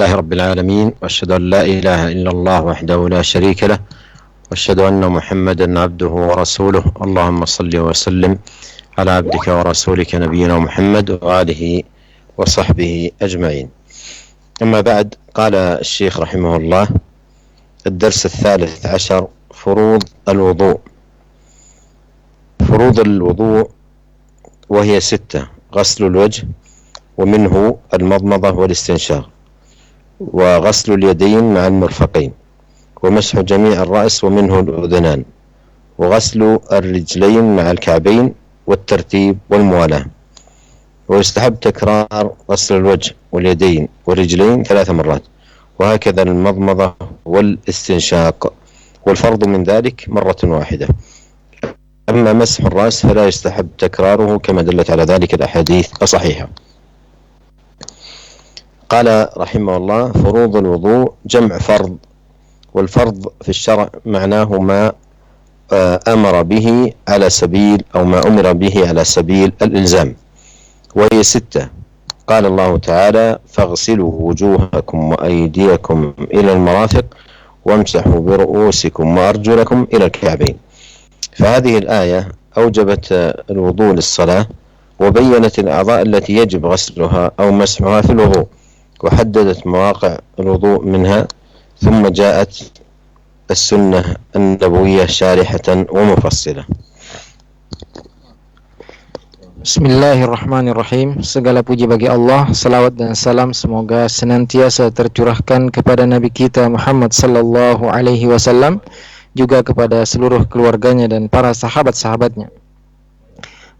لله رب العالمين، وأشهد أن لا إله إلا الله وحده لا شريك له، وأشهد أن محمدا عبده ورسوله. اللهم صل وسلم على عبدك ورسولك نبينا محمد وآله وصحبه أجمعين. أما بعد، قال الشيخ رحمه الله: الدرس 13: فروض الوضوء. فروض الوضوء وهي 6: غسل الوجه، ومنه المضمضة والاستنشاق، وغسل اليدين مع المرفقين، ومسح جميع الرأس ومنه الأذنان، وغسل الرجلين مع الكعبين، والترتيب والموالاة. ويستحب تكرار غسل الوجه واليدين والرجلين 3 مرات، وهكذا المضمضة والاستنشاق، والفرض من ذلك مرة واحدة. أما مسح الرأس فلا يستحب تكراره كما دلت على ذلك الأحاديث الصحيحة. قال رحمه الله: فروض الوضوء جمع فرض، والفرض في الشرع معناه ما أمر به على سبيل أو ما أمر به على سبيل الإلزام، وهي 6. قال الله تعالى: فاغسلوا وجوهكم وأيديكم إلى المرافق وامسحوا برؤوسكم وأرجلكم إلى الكعبين. فهذه الآية أوجبت الوضوء للصلاة، وبينت الأعضاء التي يجب غسلها أو مسحها في الوضوء، وحددت مواقع الوضوء منها، ثم جاءت السنة النبوية شارحة ومفصلة. Bismillahirrahmanirrahim. Segala puji bagi Allah, salawat dan salam semoga senantiasa tercurahkan kepada Nabi kita Muhammad sallallahu alaihi wasallam, juga kepada seluruh keluarganya dan para sahabat-sahabatnya.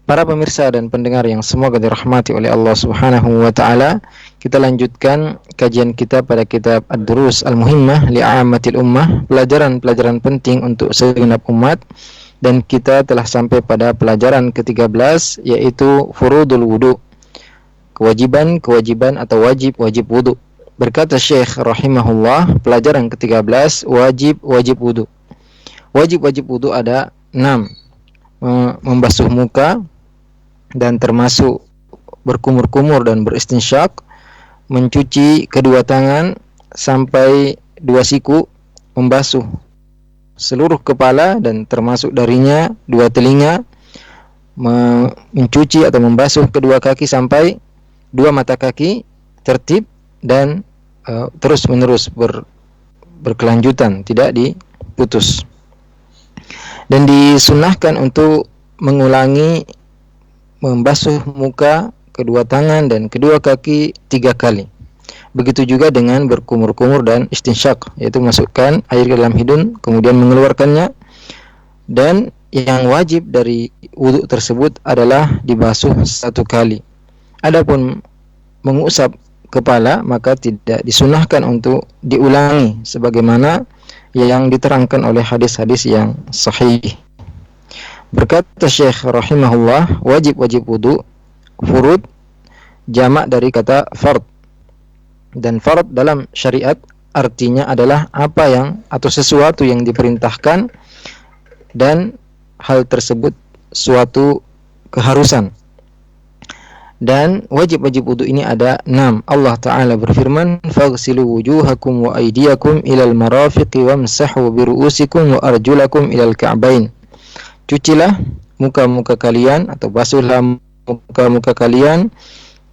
Para pemirsa dan pendengar yang semoga dirahmati oleh Allah Subhanahu wa taala, kita lanjutkan kajian kita pada kitab Ad-Durus Al-Muhimmah li'ammatil ummah, pelajaran-pelajaran penting untuk segenap umat. Dan kita telah sampai pada pelajaran ke-13, yaitu furudul wudu, kewajiban atau wajib wudu. Berkata Syekh rahimahullah, pelajaran ke-13, wajib wudu. Wajib wudu ada 6. Membasuh muka dan termasuk berkumur-kumur dan beristinsyak, mencuci kedua tangan sampai 2 siku, membasuh seluruh kepala dan termasuk darinya 2 telinga, mencuci atau membasuh kedua kaki sampai 2 mata kaki, tertib dan terus menerus berkelanjutan, tidak diputus. Dan disunnahkan untuk mengulangi membasuh muka, kedua tangan dan kedua kaki 3 kali. Begitu juga dengan berkumur-kumur dan istinsyak, yaitu masukkan air ke dalam hidung kemudian mengeluarkannya. Dan yang wajib dari wudu tersebut adalah dibasuh 1 kali. Adapun mengusap kepala maka tidak disunahkan untuk diulangi, sebagaimana yang diterangkan oleh hadis-hadis yang sahih. Berkata Syekh rahimahullah, wajib wudu, furud jamak dari kata fard. Dan fard dalam syariat artinya adalah apa yang atau sesuatu yang diperintahkan dan hal tersebut suatu keharusan. Dan wajib wudu ini ada 6. Allah Ta'ala berfirman, faghsilu wujuhakum wa aydiyakum ilal marafiqi wamsahu biru'usikum wa arjulakum ilal ka'bain. Cucilah muka-muka kalian atau basuhlah muka-muka kalian,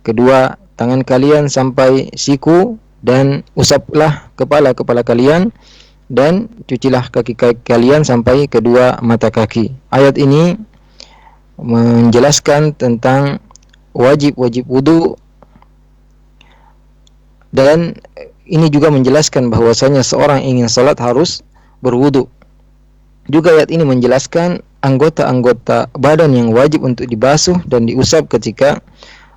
kedua tangan kalian sampai siku, dan usaplah kepala kalian, dan cucilah kaki-kaki kalian sampai kedua mata kaki. Ayat ini menjelaskan tentang wajib wudu, dan ini juga menjelaskan bahwasanya seorang ingin salat harus berwudu. Juga ayat ini menjelaskan anggota-anggota badan yang wajib untuk dibasuh dan diusap ketika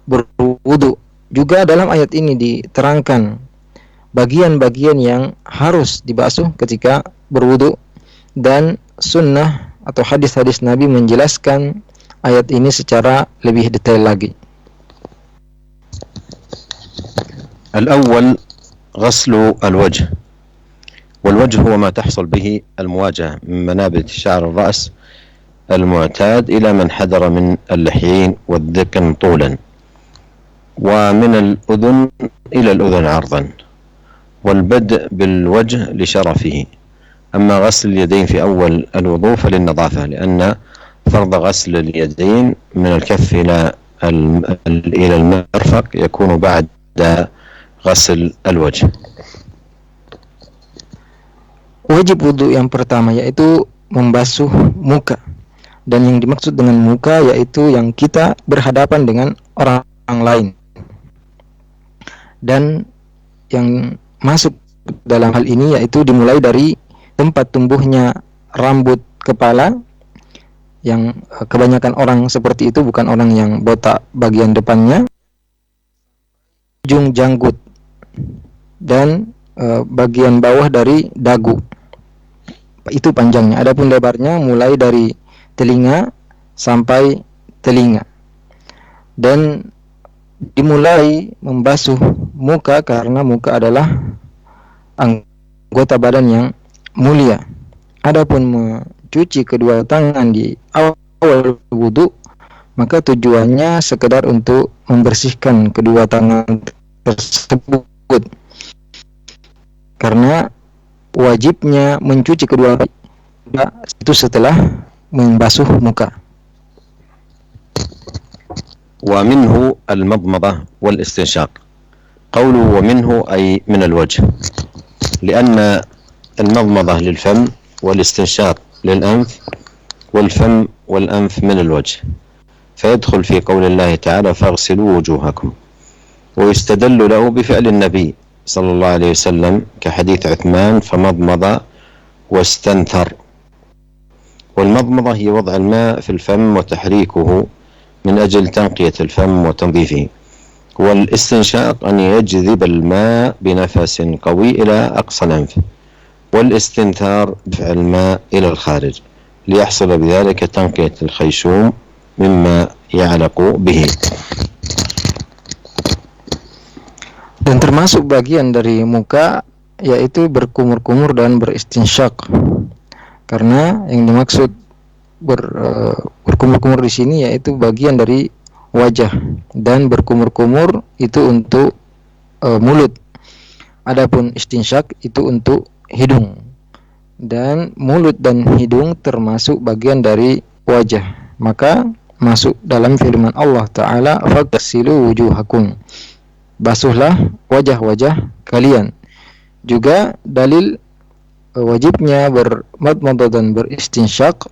berwudu. Juga dalam ayat ini diterangkan bagian-bagian yang harus dibasuh ketika berwudu, dan sunnah atau hadis-hadis Nabi menjelaskan ayat ini secara lebih detail lagi. الأول غسل الوجه، والوجه هو ما تحصل به المواجهة من منابت شعر الرأس المعتاد إلى من حدر من اللحيين والذقن طولا، ومن الأذن إلى الأذن عرضا، والبدء بالوجه لشرفه. أما غسل اليدين في أول الوضوء فللنظافة، لأن فرض غسل اليدين من الكف إلى المرفق يكون بعد غسل الوجه. Wajib wudhu yang pertama yaitu membasuh muka, dan yang dimaksud dengan muka yaitu yang kita berhadapan dengan orang lain, dan yang masuk dalam hal ini yaitu dimulai dari tempat tumbuhnya rambut kepala, yang kebanyakan orang seperti itu, bukan orang yang botak bagian depannya, ujung janggut, dan bagian bawah dari dagu, itu panjangnya. Adapun lebarnya mulai dari telinga sampai telinga. Dan dimulai membasuh muka karena muka adalah anggota badan yang mulia. Adapun mencuci kedua tangan di awal wudu, maka tujuannya sekedar untuk membersihkan kedua tangan tersebut, karena wajibnya mencuci kedua itu setelah membasuh muka. ومنه المضمضة والاستنشاق. قوله ومنه أي من الوجه، لأن المضمضة للفم والاستنشاق للأنف، والفم والأنف من الوجه، فيدخل في قول الله تعالى فاغسلوا وجوهكم. ويستدل له بفعل النبي صلى الله عليه وسلم كحديث عثمان فمضمض واستنثر. والمضمضة هي وضع الماء في الفم وتحريكه من أجل تنقية الفم وتنظيفه. والاستنشاق أن يجذب الماء بنفس قوي إلى أقصى الأنف. والاستنثار دفع الماء إلى الخارج ليحصل بذلك تنقية الخيشوم مما يعلق به. Dan termasuk bagian dari muka yaitu berkumur-kumur dan beristinsyak. Karena yang dimaksud berkumur-kumur di sini yaitu bagian dari wajah, dan berkumur-kumur itu untuk mulut. Adapun istinsyak itu untuk hidung. Dan mulut dan hidung termasuk bagian dari wajah. Maka masuk dalam firman Allah Ta'ala, faghsilu wujuhakum, basuhlah wajah-wajah kalian. Juga dalil wajibnya bermadmadah dan beristinsyak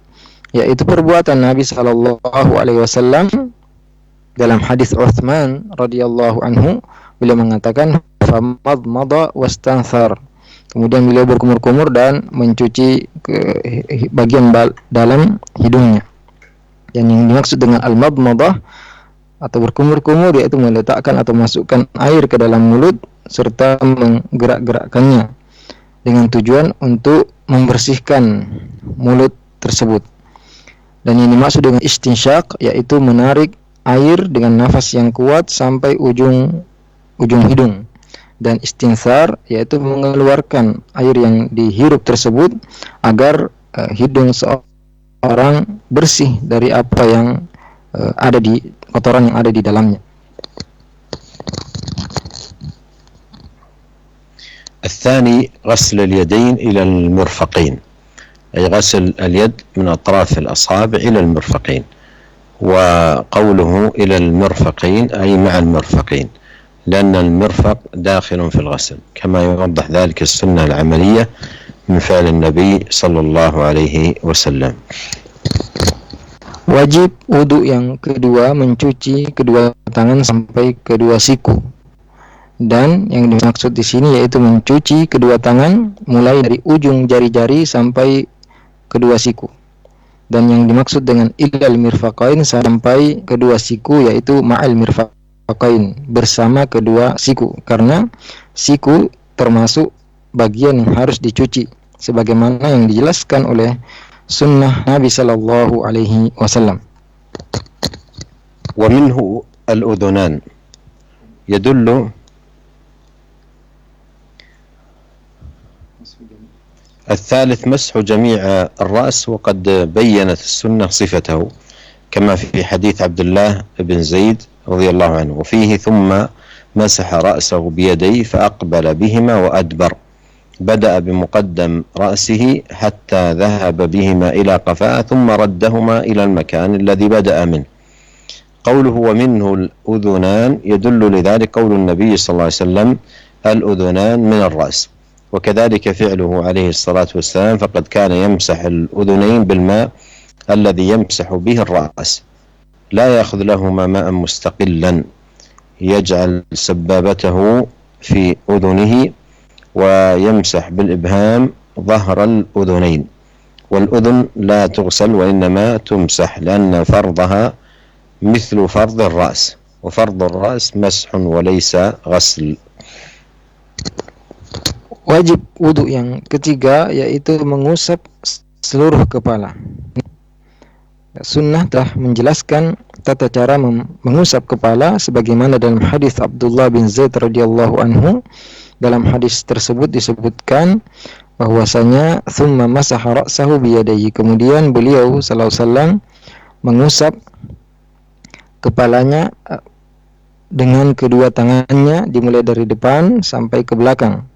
yaitu perbuatan Nabi sallallahu alaihi wasallam dalam hadis Utsman radhiyallahu anhu, beliau mengatakan famadmada wastanthar, kemudian beliau berkumur-kumur dan mencuci ke bagian dalam hidungnya. Dan yang dimaksud dengan al-madmadah atau berkumur-kumur yaitu meletakkan atau masukkan air ke dalam mulut serta menggerak-gerakkannya dengan tujuan untuk membersihkan mulut tersebut. Dan yang dimaksud dengan istinsyak yaitu menarik air dengan nafas yang kuat sampai ujung hidung. Dan istinthar yaitu mengeluarkan air yang dihirup tersebut agar hidung seorang bersih dari apa yang ada di kotoran yang ada di dalamnya. الثاني غسل اليدين إلى المرفقين، أي غسل اليد من أطراف الأصابع إلى المرفقين. وقوله إلى المرفقين أي مع المرفقين، لأن المرفق داخل في الغسل كما يوضح ذلك السنة العملية من فعل النبي صلى الله عليه وسلم. Wajib wudu yang kedua mencuci kedua tangan sampai kedua siku. Dan yang dimaksud di sini yaitu mencuci kedua tangan mulai dari ujung jari-jari sampai kedua siku. Dan yang dimaksud dengan ilal mirfaqain sampai kedua siku yaitu ma'al mirfaqain, bersama kedua siku, karena siku termasuk bagian yang harus dicuci sebagaimana yang dijelaskan oleh sunnah Nabi sallallahu alaihi wasallam. Wa minhu al-udhunan yadullu الثالث مسح جميع الرأس، وقد بينت السنة صفته كما في حديث عبد الله بن زيد رضي الله عنه، وفيه ثم مسح رأسه بيديه فأقبل بهما وأدبر، بدأ بمقدم رأسه حتى ذهب بهما إلى قفاه ثم ردهما إلى المكان الذي بدأ منه. قوله ومنه الأذنان يدل لذلك قول النبي صلى الله عليه وسلم الأذنان من الرأس، وكذلك فعله عليه الصلاة والسلام، فقد كان يمسح الأذنين بالماء الذي يمسح به الرأس، لا يأخذ لهما ماء مستقلا، يجعل سبابته في أذنه ويمسح بالإبهام ظهر الأذنين، والأذن لا تغسل وإنما تمسح لأن فرضها مثل فرض الرأس، وفرض الرأس مسح وليس غسل. Wajib wudhu yang ketiga yaitu mengusap seluruh kepala. Sunnah telah menjelaskan tata cara mengusap kepala sebagaimana dalam hadis Abdullah bin Zaid radhiyallahu anhu. Dalam hadis tersebut disebutkan bahwasanya thumma masaha ra'sahu biyadayhi, kemudian beliau sallallahu alaihi wasallam mengusap kepalanya dengan kedua tangannya dimulai dari depan sampai ke belakang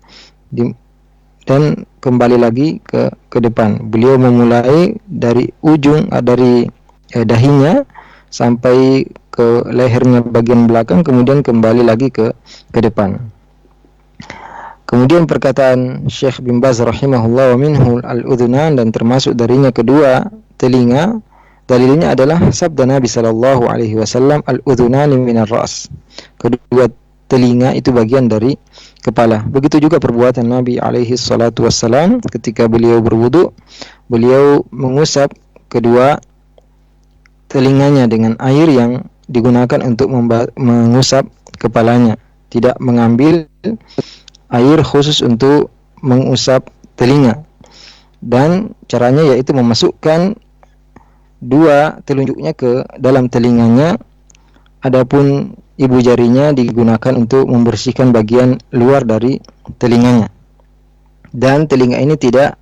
dan kembali lagi ke depan. Beliau memulai dari ujung dari dahinya sampai ke lehernya bagian belakang, kemudian kembali lagi ke depan. Kemudian perkataan Syekh bin Baz rahimahullah wa minhu al-udhunan, dan termasuk darinya kedua telinga, dalilnya adalah sabda Nabi sallallahu alaihi wasallam al-udhunani minar ras, kedua telinga itu bagian dari kepala. Begitu juga perbuatan Nabi alaihi salatu wassalam ketika beliau berwudu, beliau mengusap kedua telinganya dengan air yang digunakan untuk mengusap kepalanya, tidak mengambil air khusus untuk mengusap telinga. Dan caranya yaitu memasukkan dua telunjuknya ke dalam telinganya, adapun ibu jarinya digunakan untuk membersihkan bagian luar dari telinganya. Dan telinga ini tidak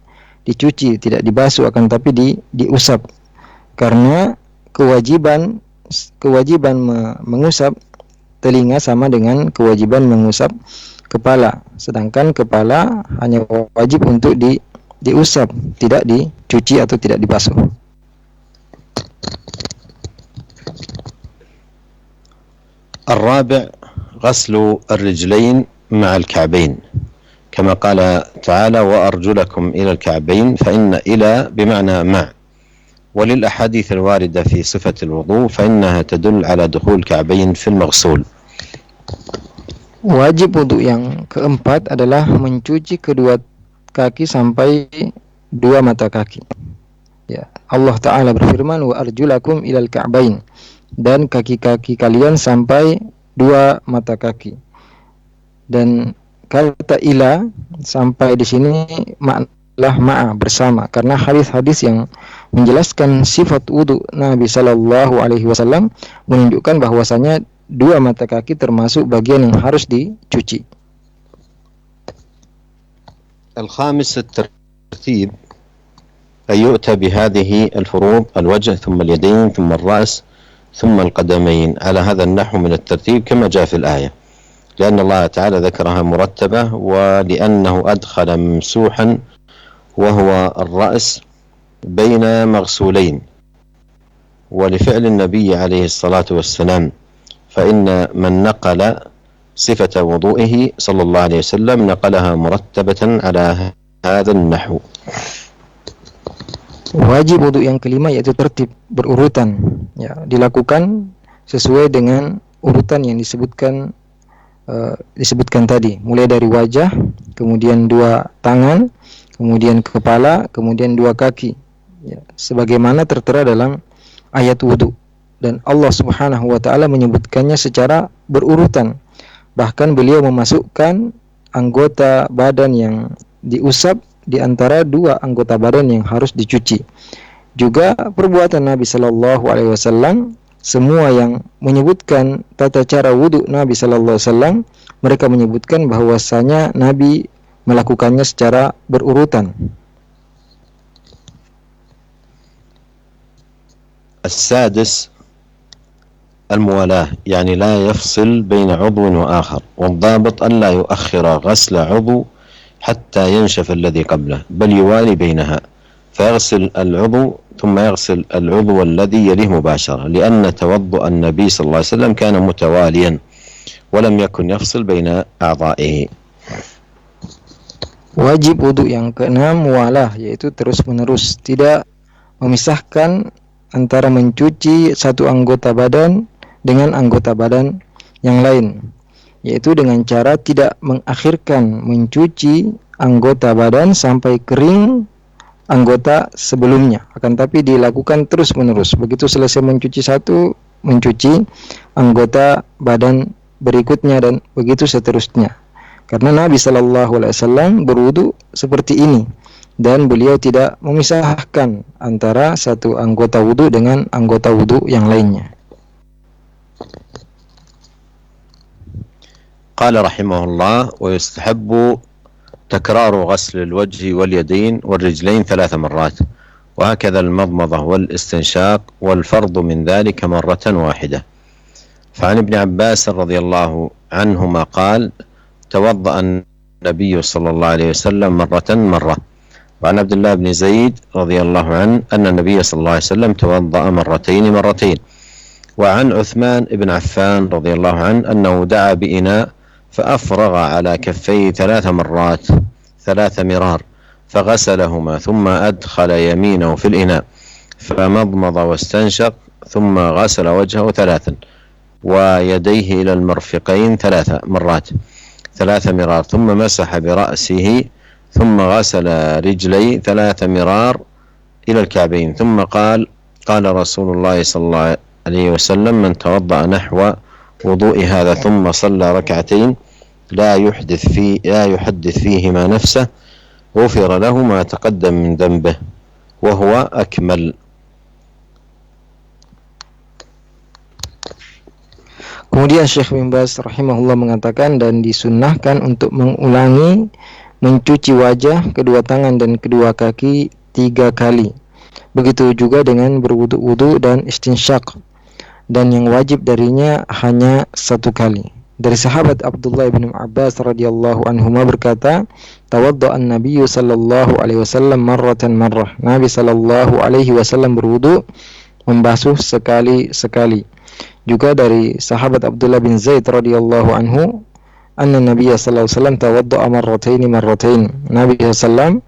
dicuci, tidak dibasuh, akan tapi diusap, karena kewajiban mengusap telinga sama dengan kewajiban mengusap kepala, sedangkan kepala hanya wajib untuk diusap, tidak dicuci atau tidak dibasuh. الرابع غسل الرجلين مع الكعبين، كما قال تعالى وأرجلكم إلى الكعبين، فإن إلى بمعنى مع، وللأحاديث الواردة في صفة الوضوء فإنها تدل على دخول الكعبين في المغسول. Wajib wudhu yang keempat adalah mencuci kedua kaki sampai dua mata kaki. Ya, Allah Ta'ala berfirman wa arjulakum ilal ka'bain, dan kaki-kaki kalian sampai dua mata kaki. Dan kata ila sampai di sini maknalah ma'a, bersama, karena hadis-hadis yang menjelaskan sifat wudhu Nabi sallallahu alaihi wasallam menunjukkan bahwasanya dua mata kaki termasuk bagian yang harus dicuci. الخامس الترتيب، أن يؤتى بهذه الفروض الوجه ثم اليدين ثم الرأس ثم القدمين على هذا النحو من الترتيب كما جاء في الآية، لأن الله تعالى ذكرها مرتبة، ولأنه أدخل ممسوحا وهو الرأس بين مغسولين، ولفعل النبي عليه الصلاة والسلام، فإن من نقل صفة وضوئه صلى الله عليه وسلم نقلها مرتبة على هذا النحو. Wajib wudhu yang kelima yaitu tertib, berurutan, ya, dilakukan sesuai dengan urutan yang disebutkan tadi, mulai dari wajah, kemudian dua tangan, kemudian kepala, kemudian dua kaki, ya, sebagaimana tertera dalam ayat wudhu. Dan Allah Subhanahu wa ta'ala menyebutkannya secara berurutan. Bahkan beliau memasukkan anggota badan yang diusap di antara dua anggota badan yang harus dicuci. Juga perbuatan Nabi sallallahu alaihi wasallam, semua yang menyebutkan tata cara wudhu Nabi sallallahu alaihi wasallam, mereka menyebutkan bahwasanya Nabi melakukannya secara berurutan. السادس الموالاة يعني لا يفصل بين عضو وآخر، والضابط ألا يؤخر غسل عضو حتى ينشف الذي قبله، بل يوالي بينها، فيغسل العضو ثم يغسل العضو الذي يليه مباشرة، لأن توضؤ النبي صلى الله عليه وسلم كان متواليا ولم يكن يفصل بين أعضائه. Wajib wudhu yang keenam mualah, yaitu terus menerus, tidak memisahkan antara mencuci satu anggota badan dengan anggota badan yang lain, yaitu dengan cara tidak mengakhirkan mencuci anggota badan sampai kering anggota sebelumnya, akan tapi dilakukan terus menerus. Begitu selesai mencuci satu, mencuci anggota badan berikutnya, dan begitu seterusnya. Karena Nabi Shallallahu Alaihi Wasallam berwudu seperti ini, dan beliau tidak memisahkan antara satu anggota wudu dengan anggota wudu yang lainnya. قال رحمه الله: ويستحب تكرار غسل الوجه واليدين والرجلين 3 مرات، وهكذا المضمضة والاستنشاق، والفرض من ذلك مرة واحدة. فعن ابن عباس رضي الله عنهما قال: توضأ النبي صلى الله عليه وسلم مرة. وعن عبد الله بن زيد رضي الله عنه أن النبي صلى الله عليه وسلم توضأ مرتين. وعن عثمان بن عفان رضي الله عنه أنه دعا بإناء فأفرغ على كفيه 3 مرات 3 مرار، فغسلهما ثم أدخل يمينه في الإناء فمضمض واستنشق، ثم غسل وجهه 3 ويديه إلى المرفقين 3 مرات 3 مرار، ثم مسح برأسه، ثم غسل رجلي 3 مرار إلى الكعبين، ثم قال رسول الله صلى الله عليه وسلم: من توضأ نحو وضوء هذا ثم صلى ركعتين لا يحدث فيهما نفسه غفر له ما تقدم من ذنبه وهو أكمل. Kemudian Syekh bin Baz rahimahullah mengatakan, dan disunnahkan untuk mengulangi mencuci wajah, kedua tangan dan kedua kaki 3 kali. Begitu juga dengan berwudu dan istinsyak, dan yang wajib darinya hanya 1 kali. Dari sahabat Abdullah bin Abbas radhiyallahu anhuma berkata, tawaddaa an-nabiy sallallahu alaihi wasallam marratan. Nabi sallallahu alaihi wasallam berwudu, membasuh sekali-sekali. Juga dari sahabat Abdullah bin Zaid radhiyallahu anhu, anna Nabiy sallallahu alaihi wasallam tawaddaa marratain. Nabi sallallahu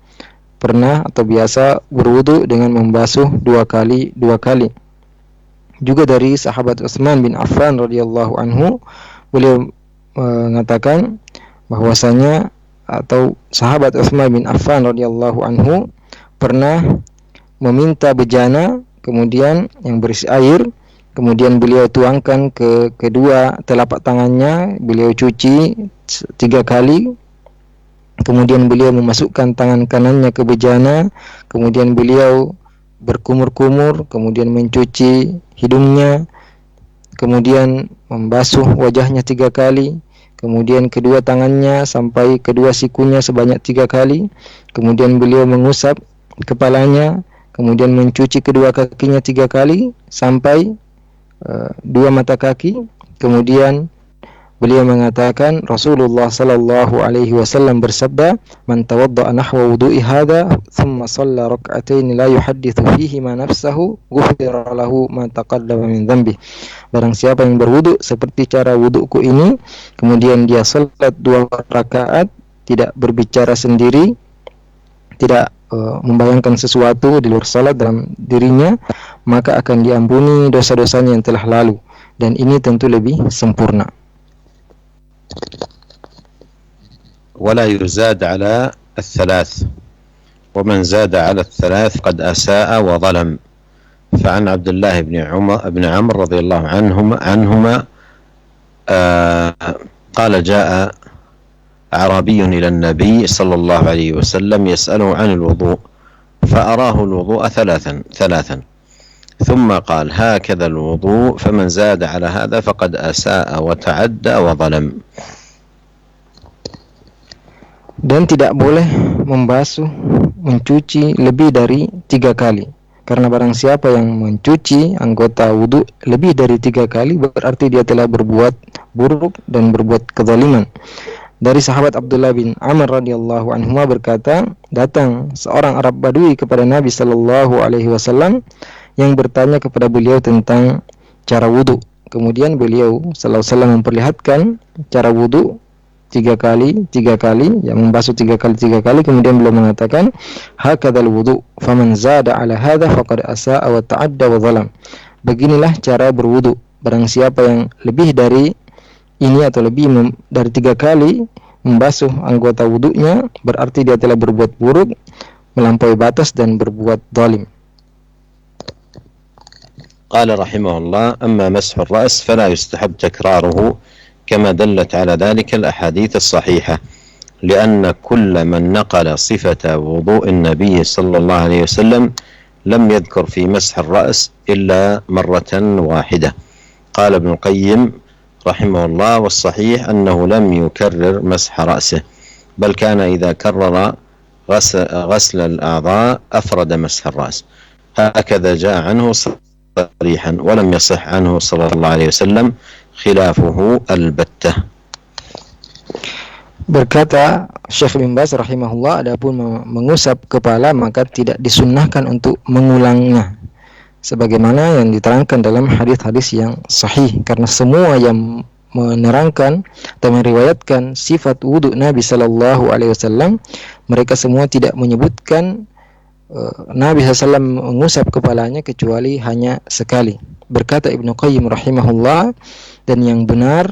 pernah atau biasa berwudu dengan membasuh 2 kali. Juga dari sahabat Utsman bin Affan radhiyallahu anhu, beliau mengatakan bahwasanya, atau sahabat Utsman bin Affan radhiyallahu anhu pernah meminta bejana, kemudian yang berisi air, kemudian beliau tuangkan ke kedua telapak tangannya, beliau cuci 3 kali, kemudian beliau memasukkan tangan kanannya ke bejana, kemudian beliau berkumur-kumur, kemudian mencuci hidungnya, kemudian membasuh wajahnya 3 kali, kemudian kedua tangannya sampai kedua sikunya sebanyak 3 kali, kemudian beliau mengusap kepalanya, kemudian mencuci kedua kakinya 3 kali sampai 2 mata kaki. Kemudian beliau mengatakan, Rasulullah sallallahu alaihi wasallam bersabda, man tawaddaa nahwa wudu'i hadha thumma shalla rak'atain la yuhadditsu fihi ma nafsahu ghufira lahu ma taqaddama min dhanbi. Barang siapa yang berwudu seperti cara wuduku ini, kemudian dia salat 2 rakaat, tidak berbicara sendiri, tidak membayangkan sesuatu di luar salat dalam dirinya, maka akan diampuni dosa-dosanya yang telah lalu, dan ini tentu lebih sempurna. ولا يزاد على 3، ومن زاد على 3 قد أساء وظلم. فعن عبد الله بن عمرو رضي الله عنهما قال جاء أعرابي إلى النبي صلى الله عليه وسلم يسأله عن الوضوء، فأراه الوضوء 3 ثم قال هكذا الوضوء، فمن زاد على هذا فقد أساء وتعدى وظلم. Dan tidak boleh membasuh, mencuci lebih dari 3 kali. Karena barang siapa yang mencuci anggota wudu lebih dari 3 kali, berarti dia telah berbuat buruk dan berbuat kezaliman. Dari sahabat Abdullah bin Amr radhiyallahu anhu berkata, datang seorang Arab Badui kepada Nabi sallallahu alaihi wasallam yang bertanya kepada beliau tentang cara wudu. Kemudian beliau sallallahu alaihi wasallam memperlihatkan cara wudu 3 kali, yang membasuh 3 kali, kemudian beliau mengatakan, hakadzal wudu, faman zada ala hadza faqad asaa wa ta'adda wa zalam. Beginilah cara berwudu. Barang siapa yang lebih dari ini atau lebih dari 3 kali membasuh anggota wudunya, berarti dia telah berbuat buruk, melampaui batas dan berbuat zalim. قال رحمه الله: أما مسح الرأس فلا يستحب تكراره كما دلت على ذلك الأحاديث الصحيحة، لأن كل من نقل صفة وضوء النبي صلى الله عليه وسلم لم يذكر في مسح الرأس إلا مرة واحدة. قال ابن القيم رحمه الله: والصحيح أنه لم يكرر مسح رأسه، بل كان إذا كرر غسل الأعضاء أفرد مسح الرأس، هكذا جاء عنه صريحا، ولم يصح عنه صلى الله عليه وسلم khilafuhu al-battah. Berkata Syekh bin Baz rahimahullah, adapun mengusap kepala maka tidak disunnahkan untuk mengulangnya, sebagaimana yang diterangkan dalam hadis-hadis yang sahih, karena semua yang menerangkan atau meriwayatkan sifat wudhu Nabi sallallahu alaihi wasallam, mereka semua tidak menyebutkan Nabi SAW mengusap kepalanya kecuali hanya sekali. Berkata Ibnu Qayyim rahimahullah, dan yang benar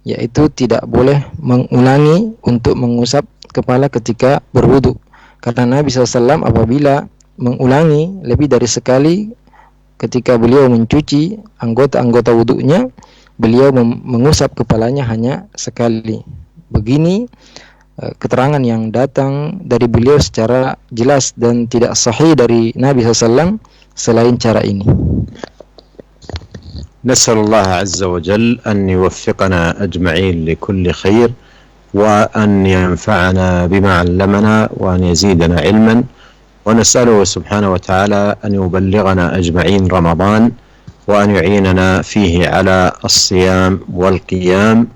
yaitu tidak boleh mengulangi untuk mengusap kepala ketika berwudu, karena Nabi SAW apabila mengulangi lebih dari sekali ketika beliau mencuci anggota-anggota wudunya, beliau mengusap kepalanya hanya sekali. Begini keterangan yang datang dari beliau secara jelas dan tidak sahih dari Nabi SAW selain cara ini. نسأل الله عز وجل أن يوفقنا أجمعين لكل خير، وأن ينفعنا بما علمنا، وأن يزيدنا علما، ونسأله سبحانه وتعالى أن يبلغنا أجمعين رمضان، وأن يعيننا فيه على الصيام والقيام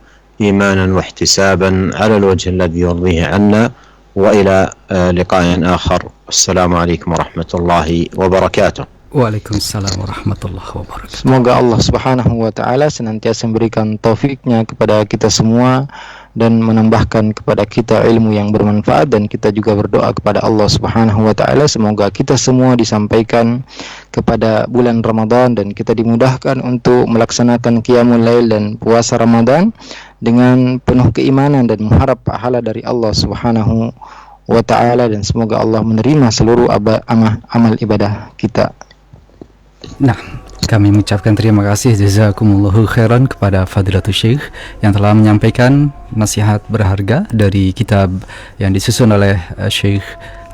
إيمانا واحتسابا على الوجه الذي يرضيه عنا. وإلى لقاء آخر، السلام عليكم ورحمة الله وبركاته. Waalaikumsalam warahmatullahi wabarakatuh. Semoga Allah Subhanahu wa taala senantiasa memberikan taufiknya kepada kita semua dan menambahkan kepada kita ilmu yang bermanfaat, dan kita juga berdoa kepada Allah Subhanahu wa taala semoga kita semua disampaikan kepada bulan Ramadan dan kita dimudahkan untuk melaksanakan qiyamul lail dan puasa Ramadan dengan penuh keimanan dan mengharap pahala dari Allah Subhanahu wa taala, dan semoga Allah menerima seluruh amal ibadah kita. Nah, kami mengucapkan terima kasih jazakumullahu khairan kepada Fadilatul Syekh yang telah menyampaikan nasihat berharga dari kitab yang disusun oleh Syekh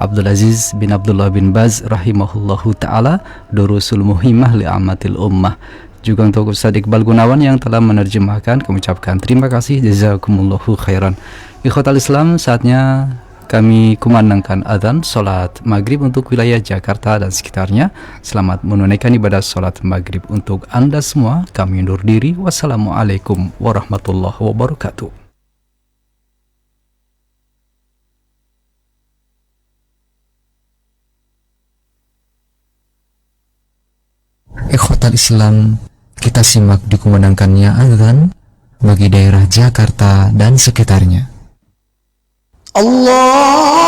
Abdul Aziz bin Abdullah bin Baz rahimahullahu ta'ala, Durusul Muhimmah li'amatil ummah. Juga untuk Ustaz Iqbal Gunawan yang telah menerjemahkan, kami ucapkan terima kasih jazakumullahu khairan. Ikhwatal Islam, saatnya kami kumandangkan azan salat maghrib untuk wilayah Jakarta dan sekitarnya. Selamat menunaikan ibadah salat maghrib untuk Anda semua. Kami undur diri. Wassalamualaikum warahmatullahi wabarakatuh. Ikhwatal Islam, kita simak dikumandangkannya azan bagi daerah Jakarta dan sekitarnya. Allah